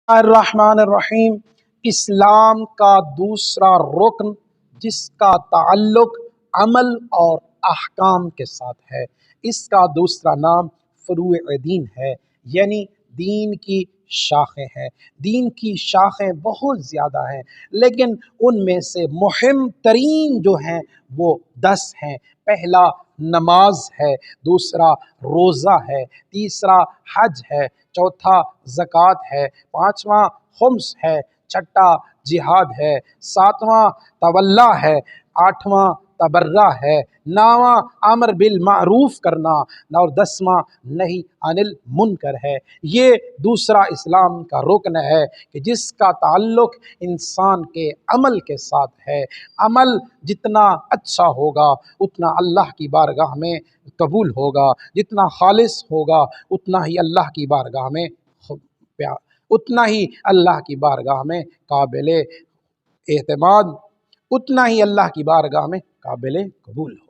अर्रहमानिर्रहीम। इस्लाम का दूसरा रुकन जिसका ताल्लुक अमल और अहकाम के साथ है, इसका दूसरा नाम फ़ुरूए दीन है, यानी दीन की शाखें हैं। दीन की शाखें बहुत ज़्यादा हैं, लेकिन उनमें से मुहिम तरीन जो हैं वो 10 हैं। पहला नमाज है, दूसरा रोज़ा है, तीसरा हज है, चौथा ज़कात है, पाँचवा खुम्स है, छठा जिहाद है, सातवां तवल्ला है, आठवां तबर्रा है, नौवां अमर बिल मारूफ करना और 10वां नही अनिल मुनकर है। ये दूसरा इस्लाम का रुकन है कि जिसका ताल्लुक इंसान के अमल के साथ है। अमल जितना अच्छा होगा उतना अल्लाह की बारगाह में कबूल होगा, जितना खालिस होगा उतना ही अल्लाह की बारगाह में उतना ही अल्लाह की बारगाह में काबिल एतमाद, उतना ही अल्लाह की बारगाह में काबिल कबूल हो।